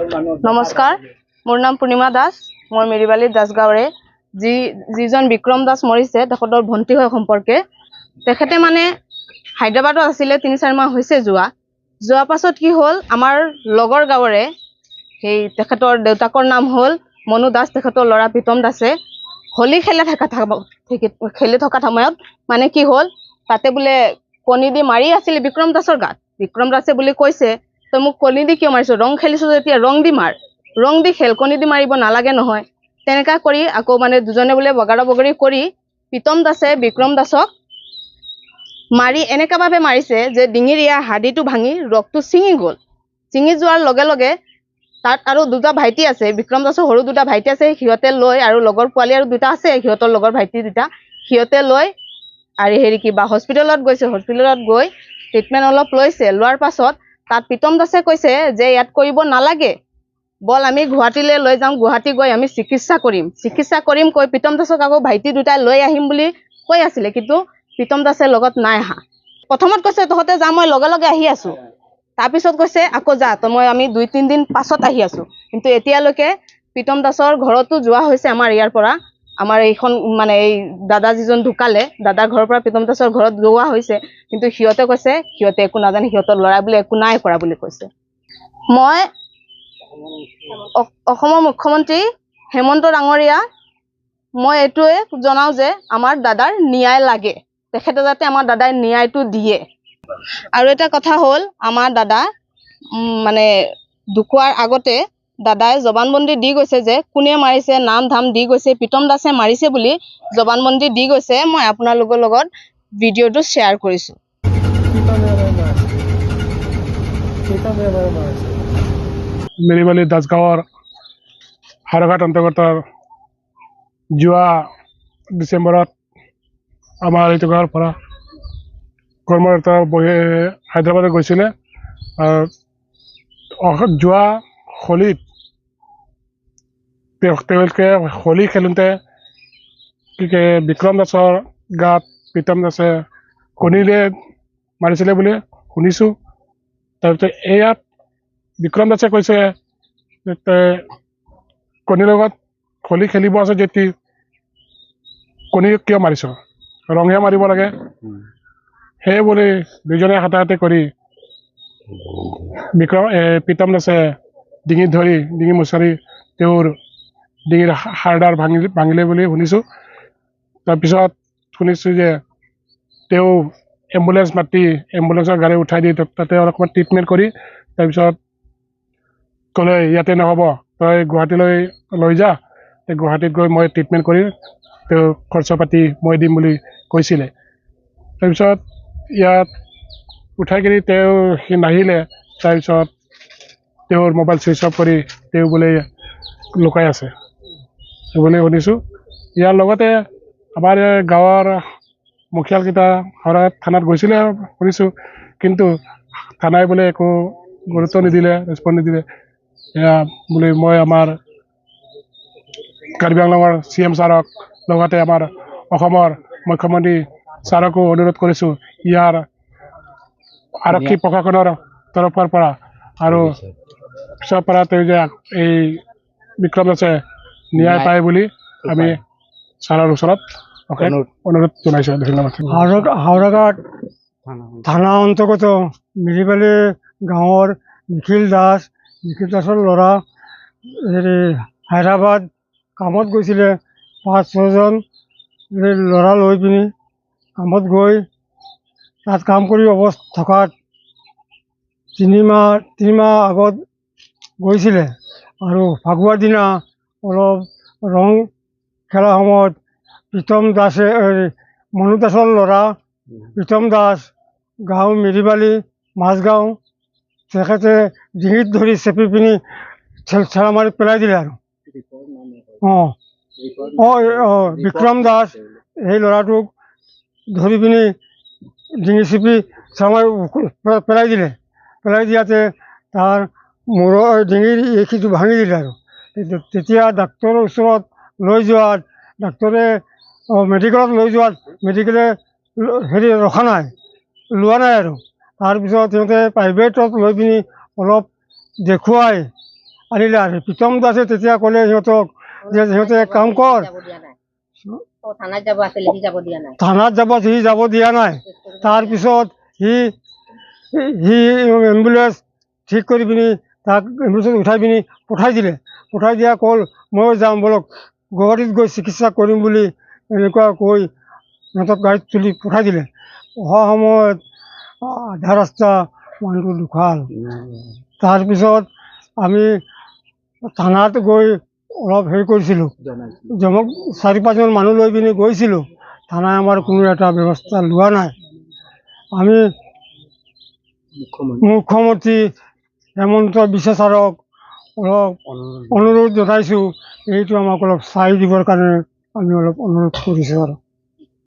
নমস্কাৰ, মোৰ নাম পূৰ্ণিমা দাস। মই মেৰিবালী দাসগাঁৱৰে যিজন বিক্ৰম দাস মৰিছে তেখেতৰ ভণ্টি হয় সম্পৰ্কে। তেখেতে মানে হায়দৰাবাদত আছিলে ৩-৪ মাহ হৈছে যোৱা পাছত কি হ'ল, আমাৰ লগৰ গাঁৱৰে সেই তেখেতৰ দেউতাকৰ নাম হ'ল মনু দাস, তেখেতৰ ল'ৰা প্ৰীতম দাসে হোলী খেলি থকা সময়ত মানে কি হ'ল, তাতে বোলে কণী দি মাৰি আছিলে বিক্ৰম দাসৰ গাত। বিক্ৰম দাসে বুলি কৈছে, তই মোক কণী দি কিয় মাৰিছ? ৰং খেলিছো যেতিয়া ৰং দি মাৰ, ৰং দি খেল, কণী দি মাৰিব নালাগে নহয়। তেনেকা কৰি আকৌ মানে দুজনে বোলে বগাৰা বগৰী কৰি প্ৰীতম দাসে বিক্ৰম দাসক মাৰি এনেকাভাৱে মাৰিছে যে ডিঙিৰ ইয়াৰ হাড়িটো ভাঙি ৰক্তটো ছিঙি গ'ল। ছিঙি যোৱাৰ লগে লগে তাত আৰু দুটা ভাইটি আছে, বিক্ৰম দাসৰ সৰু দুটা ভাইটি আছে, সিহঁতে লৈ আৰু লগৰ পোৱালি আৰু দুটা আছে, সিহঁতৰ লগৰ ভাইটি দুটা, সিহঁতে লৈ আৰু কিবা হস্পিটেলত গৈছে। হস্পিটেলত গৈ ট্ৰিটমেণ্ট অলপ লৈছে। লোৱাৰ পাছত তাত প্ৰীতম দাসে কৈছে যে ইয়াত কৰিব নালাগে, বল আমি গুৱাহাটীলৈ লৈ যাওঁ, গুৱাহাটী গৈ আমি চিকিৎসা কৰিম কৈ প্ৰীতম দাসক আকৌ ভাইটি দুটাই লৈ আহিম বুলি কৈ আছিলে, কিন্তু প্ৰীতম দাসে লগত নাই অহা। প্ৰথমত কৈছে তহঁতে যা, মই লগে লগে আহি আছো। তাৰপিছত কৈছে আকৌ যা, আমি 2-3 দিন পাছত আহি আছো। কিন্তু এতিয়ালৈকে প্ৰীতম দাসৰ ঘৰতো যোৱা হৈছে আমাৰ ইয়াৰ পৰা, আমাৰ এইখন মানে এই দাদা যিজন ঢুকালে, দাদাৰ ঘৰৰ পৰা প্ৰীতম দাসৰ ঘৰত যোৱা হৈছে, কিন্তু সিহঁতে কৈছে সিহঁতে একো নাজানে, সিহঁতৰ ল'ৰাই বোলে একো নাই কৰা বুলি কৈছে। মই অসমৰ মুখ্যমন্ত্ৰী হেমন্ত ডাঙৰীয়া মই এইটোৱে জনাওঁ যে আমাৰ দাদাৰ ন্যায় লাগে, তেখেতে যাতে আমাৰ দাদাৰ ন্যায়টো দিয়ে। আৰু এটা কথা হ'ল, আমাৰ দাদা মানে ঢুকোৱাৰ আগতে দাদাই জবানবন্দী দি গৈছে যে কোনে মাৰিছে, নাম ধাম দি গৈছে, প্ৰীতম দাসে মাৰিছে বুলি জবানবন্দী দি গৈছে। মই আপোনালোকৰ লগত ভিডিঅ'টো শ্বেয়াৰ কৰিছোঁ। মেৰিবালী দাসগাঁৱৰ হাৰঘাট অন্তৰ্গত যোৱা ডিচেম্বৰত আমাৰ এইটো গাঁৱৰ পৰা কৰ্মৰত হায়দৰাবাদত গৈছিলে। যোৱা হোলীত তেওঁলোকে হোলী খেলোঁতে বিক্ৰম দাসৰ গাত প্ৰীতম দাসে কণীৰে মাৰিছিলে বুলি শুনিছোঁ। তাৰপিছত ইয়াত বিক্ৰম দাসে কৈছে কণীৰ লগত হোলী খেলিব আছে যেতিয়া কণী কিয় মাৰিছ, ৰংহে মাৰিব লাগে। সেই বুলি দুজনে হাতাহাতি কৰি প্ৰীতম দাসে ডিঙিত ধৰি ডিঙি মোচাৰি তেওঁৰ ডিঙিৰ হাড়ডাল ভাঙিলে বুলি শুনিছোঁ। তাৰপিছত শুনিছোঁ যে তেওঁ এম্বুলেঞ্চ মাতি এম্বুলেঞ্চৰ গাড়ী উঠাই দি তাতে অলপমান ট্ৰিটমেণ্ট কৰি তাৰপিছত ক'লে ইয়াতে নহ'ব, তই গুৱাহাটীলৈ লৈ যা, গুৱাহাটীত গৈ মই ট্ৰিটমেণ্ট কৰি তেওঁ খৰচা পাতি মই দিম বুলি কৈছিলে। তাৰপিছত ইয়াত উঠাই কিনি সি নাহিলে। তাৰপিছত তেওঁৰ মোবাইল ছুইচ অফ কৰি তেওঁ বোলে লুকাই আছে বুলি শুনিছোঁ। ইয়াৰ লগতে আমাৰ গাঁৱৰ মুখিয়ালকেইটা হাৰঘাট থানাত গৈছিলে শুনিছোঁ, কিন্তু থানাই বোলে একো গুৰুত্ব নিদিলে, ৰেচপঞ্চ নিদিলে। এয়া বুলি মই আমাৰ কাৰ্বি আংলঙৰ CM ছাৰক লগতে আমাৰ অসমৰ মুখ্যমন্ত্ৰী ছাৰকো অনুৰোধ কৰিছোঁ, ইয়াৰ আৰক্ষী প্ৰশাসনৰ তৰফৰ পৰা আৰু পিছৰ পৰা তেওঁ যে এই বিক্ৰম দাসে ন্যায় পায় বুলি আমি ছাৰৰ ওচৰত অনুৰোধ জনাইছোঁ। ধন্যবাদ। হাওড়াঘাট থানা অন্তৰ্গত মেৰিবালী গাঁৱৰ নিখিল দাসৰ ল'ৰা হায়দৰাবাদ কামত গৈছিলে। 5-6জন ল'ৰা লৈ পিনি কামত গৈ তাত কাম কৰি থকাত 3 মাহ আগত গৈছিলে আৰু ফাকুৱাৰ দিনা অলপ ৰং খেলাৰ সময়ত মনু দাসৰ ল'ৰা প্ৰীতম দাস গাঁও মেৰিবালী মাজগাঁও, তেখেতে ডিঙিত ধৰি চেপি পিনি ঠেলা মাৰি পেলাই দিলে আৰু বিক্ৰম দাস সেই ল'ৰাটোক ধৰি পিনি ডিঙি চেপি ঠেলা মাৰি পেলাই দিয়াতে তাৰ মূৰৰ ডিঙিৰ এইখিনিটো ভাঙি দিলে আৰু তেতিয়া ডাক্তৰৰ ওচৰত লৈ যোৱাত ডাক্তৰে মেডিকেলত লৈ যোৱাত মেডিকেলে লোৱা নাই আৰু তাৰপিছত সিহঁতে প্ৰাইভেটত লৈ পিনি অলপ দেখুৱাই আনিলে আৰু প্ৰীতম দাসে তেতিয়া ক'লে সিহঁতক যে সিহঁতে এক কাম কৰ, থানাত যাব, সি যাব দিয়া নাই। তাৰপিছত সি এম্বুলেঞ্চ ঠিক কৰি পিনি তাক এম্বুলেঞ্চত উঠাই পিনি পঠাই দিলে। পঠাই দিয়া ক'ল ময়ো যাম বলক, গুৱাহাটীত গৈ চিকিৎসা কৰিম বুলি এনেকুৱা কৈ সিহঁতক গাড়ীত তুলি পঠাই দিলে। অহা সময়ত আধা ৰাস্তা মানুহটো ঢুকাল। তাৰপিছত আমি থানাত গৈ অলপ হেৰি কৰিছিলোঁ, 4-5জন মানুহ লৈ পিনি গৈছিলোঁ। থানাই আমাৰ কোনো এটা ব্যৱস্থা লোৱা নাই। আমি মুখ্যমন্ত্ৰী হেমন্ত বিশ্ব ছাৰক অলপ অনুৰোধ জনাইছোঁ, এইটো আমাক অলপ চাই দিবৰ কাৰণে আমি অলপ অনুৰোধ কৰিছোঁ আৰু